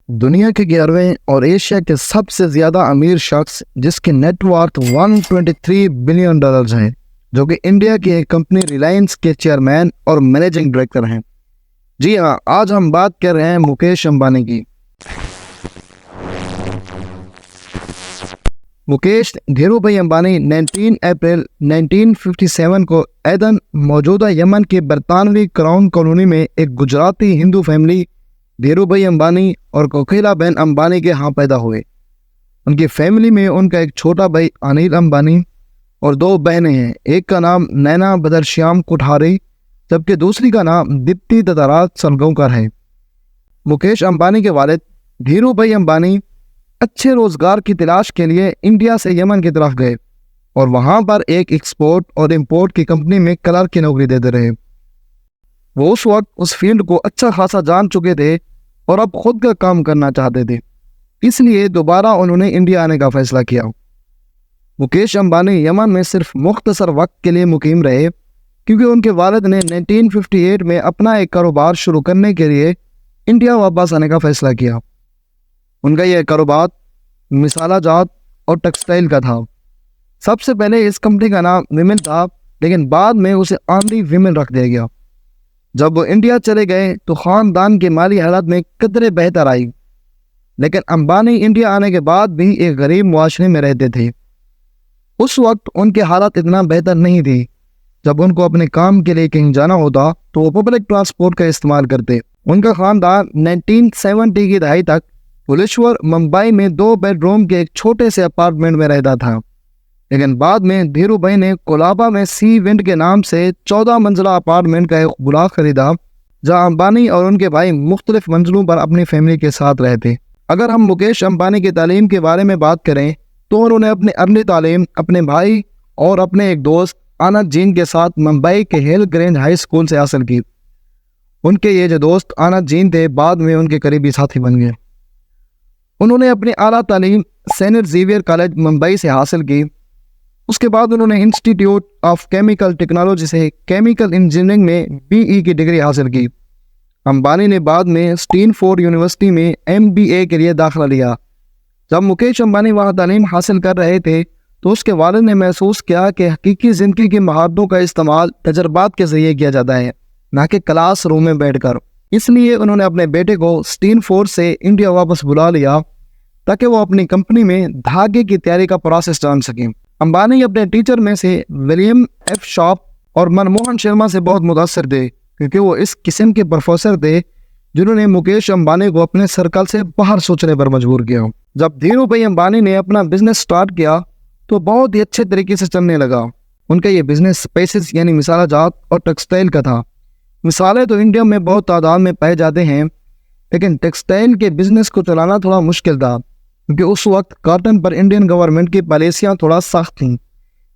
دنیا کے 11ویں اور ایشیا کے سب سے زیادہ امیر شخص جس کی نیٹ وارتھ $123 بلین ہیں، جو کہ انڈیا کی ایک کمپنی ریلائنس کے چیئرمین اور مینیجنگ ڈائریکٹر ہیں۔ جی ہاں، آج ہم بات کر رہے ہیں مکیش امبانی کی۔ مکیش دھیرو بھائی امبانی 19 اپریل 1957 کو ایدن موجودہ یمن کے برطانوی کراؤن کالونی میں ایک گجراتی ہندو فیملی دھیرو بھائی امبانی اور کوکیلا بین امبانی کے ہاں پیدا ہوئے۔ ان کی فیملی میں ان کا ایک چھوٹا بھائی انیل امبانی اور 2 بہنیں ہیں۔ ایک کا نام نینا بدرشیام کوٹھاری جبکہ دوسری کا نام دیپتی دتاراج سرگونکر ہے۔ مکیش امبانی کے والد دھیرو بھائی امبانی اچھے روزگار کی تلاش کے لیے انڈیا سے یمن کی طرف گئے اور وہاں پر ایک ایکسپورٹ اور امپورٹ کی کمپنی میں کلرک کی نوکری دیتے رہے۔ وہ اس وقت اس فیلڈ کو اچھا خاصا جان چکے تھے اور اب خود کا کام کرنا چاہتے تھے، اس لیے دوبارہ انہوں نے انڈیا آنے کا فیصلہ کیا۔ مکیش امبانی یمن میں صرف مختصر وقت کے لیے مقیم رہے کیونکہ ان کے والد نے 1958 میں اپنا ایک کاروبار شروع کرنے کے لیے انڈیا واپس آنے کا فیصلہ کیا۔ ان کا یہ کاروبار مسالہ جات اور ٹیکسٹائل کا تھا۔ سب سے پہلے اس کمپنی کا نام ویمن تھا، لیکن بعد میں اسے آنلی ویمن رکھ دیا گیا۔ جب وہ انڈیا چلے گئے تو خاندان کے مالی حالت میں قدرے بہتر آئی، لیکن امبانی انڈیا آنے کے بعد بھی ایک غریب معاشرے میں رہتے تھے۔ اس وقت ان کے حالات اتنا بہتر نہیں تھی۔ جب ان کو اپنے کام کے لیے کہیں جانا ہوتا تو وہ پبلک ٹرانسپورٹ کا استعمال کرتے۔ ان کا خاندان 1970 کی دہائی تک پولیشور ممبئی میں 2 بیڈ روم کے ایک چھوٹے سے اپارٹمنٹ میں رہتا تھا، لیکن بعد میں دھیرو بھائی نے کولابا میں سی ونڈ کے نام سے 14 منزلہ اپارٹمنٹ کا ایک بلاک خریدا، جہاں امبانی اور ان کے بھائی مختلف منزلوں پر اپنی فیملی کے ساتھ رہتے۔ اگر ہم مکیش امبانی کی تعلیم کے بارے میں بات کریں تو انہوں نے اپنی ارلی تعلیم اپنے بھائی اور اپنے ایک دوست آنند جین کے ساتھ ممبئی کے ہیل گرینج ہائی اسکول سے حاصل کی۔ ان کے یہ جو دوست آنند جین تھے بعد میں ان کے قریبی ساتھی بن گئے۔ انہوں نے اپنی اعلیٰ تعلیم سینٹ زیویئر کالج ممبئی سے حاصل کی۔ اس کے بعد انہوں نے انسٹیٹیوٹ آف کیمیکل ٹیکنالوجی سے کیمیکل انجینئرنگ میں BE کی ڈگری حاصل کی۔ امبانی نے بعد میں اسٹینفورڈ یونیورسٹی میں MBA کے لیے داخلہ لیا۔ جب مکیش امبانی وہاں تعلیم حاصل کر رہے تھے تو اس کے والد نے محسوس کیا کہ حقیقی زندگی کی مہارتوں کا استعمال تجربات کے ذریعے کیا جاتا ہے، نہ کہ کلاس روم میں بیٹھ کر۔ اس لیے انہوں نے اپنے بیٹے کو اسٹینفورڈ سے انڈیا واپس بلا لیا تاکہ وہ اپنی کمپنی میں دھاگے کی تیاری کا پروسیس جان سکیں۔ امبانی اپنے ٹیچر میں سے ولیم ایف شارپ اور منموہن شرما سے بہت متاثر تھے کیونکہ وہ اس قسم کے پروفیسر تھے جنہوں نے مکیش امبانی کو اپنے سرکل سے باہر سوچنے پر مجبور کیا۔ جب دھیرو بھائی امبانی نے اپنا بزنس سٹارٹ کیا تو بہت ہی اچھے طریقے سے چلنے لگا۔ ان کا یہ بزنس اسپائسز یعنی مسالہ جات اور ٹیکسٹائل کا تھا۔ مسالے تو انڈیا میں بہت تعداد میں پائے جاتے ہیں، لیکن ٹیکسٹائل کے بزنس کو چلانا تھوڑا مشکل تھا کیونکہ اس وقت کاٹن پر انڈین گورنمنٹ کی پالیسیاں تھوڑا سخت تھیں،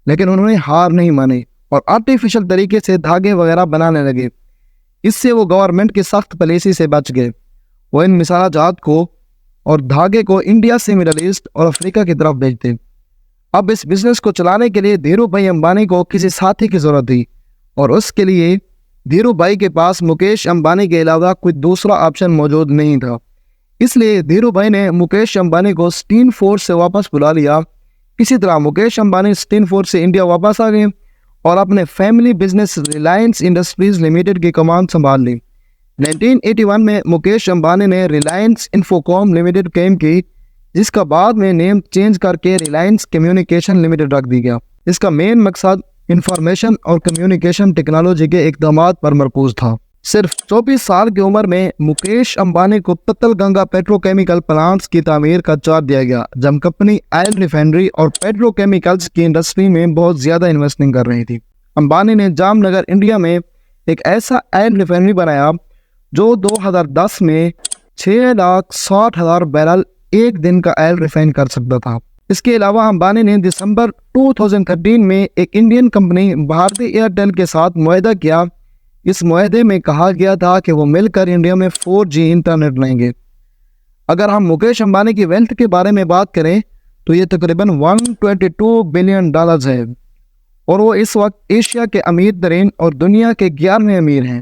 لیکن انہوں نے ہار نہیں مانی اور آرٹیفیشل طریقے سے دھاگے وغیرہ بنانے لگے۔ اس سے وہ گورنمنٹ کی سخت پالیسی سے بچ گئے۔ وہ ان مسالہ جات کو اور دھاگے کو انڈیا سے مڈل ایسٹ اور افریقہ کی طرف بھیجتے۔ اب اس بزنس کو چلانے کے لیے دھیرو بھائی امبانی کو کسی ساتھی کی ضرورت تھی اور اس کے لیے دھیرو بھائی کے پاس مکیش امبانی کے علاوہ کوئی دوسرا آپشن موجود نہیں تھا۔ اس لیے دھیرو بھائی نے مکیش امبانی کو اسٹینفورڈ سے واپس بلا لیا۔ اسی طرح مکیش امبانی اسٹینفورڈ سے انڈیا واپس آ گئے اور اپنے family business Reliance industries limited کی کمان سنبھال لی۔ 1981 میں مکیش امبانی نے ریلائنس انفوکام لمیٹڈ قائم کی، جس کا بعد میں نیم چینج کر کے ریلائنس کمیونیکیشن لمیٹڈ رکھ دیا گیا۔ اس کا مین مقصد انفارمیشن اور کمیونیکیشن ٹیکنالوجی کے اقدامات پر مرکوز تھا۔ صرف 24 سال کی عمر میں مکیش امبانی کو پتل گنگا پیٹرو کیمیکل پلانٹس کی تعمیر کا چارج دیا گیا، جب کمپنی آئل ریفائنری اور پیٹرو کیمیکلز کی انڈسٹری میں بہت زیادہ انویسٹنگ کر رہی تھی۔ امبانی نے جام نگر انڈیا میں ایک ایسا آئل ریفائنری بنایا جو 2010 میں 6,60,000 بیرل ایک دن کا آئل ریفائن کر سکتا تھا۔ اس کے علاوہ امبانی نے دسمبر 2013 میں ایک انڈین کمپنی بھارتی ایئرٹیل کے ساتھ معاہدہ کیا۔ اس معاہدے میں کہا گیا تھا کہ وہ مل کر انڈیا میں 4G انٹرنیٹ لائیں گے۔ اگر ہم مکیش امبانی کی ویلتھ کے بارے میں بات کریں تو یہ تقریباً $122 بلین ہے اور وہ اس وقت ایشیا کے امیر ترین اور دنیا کے 11ویں امیر ہیں۔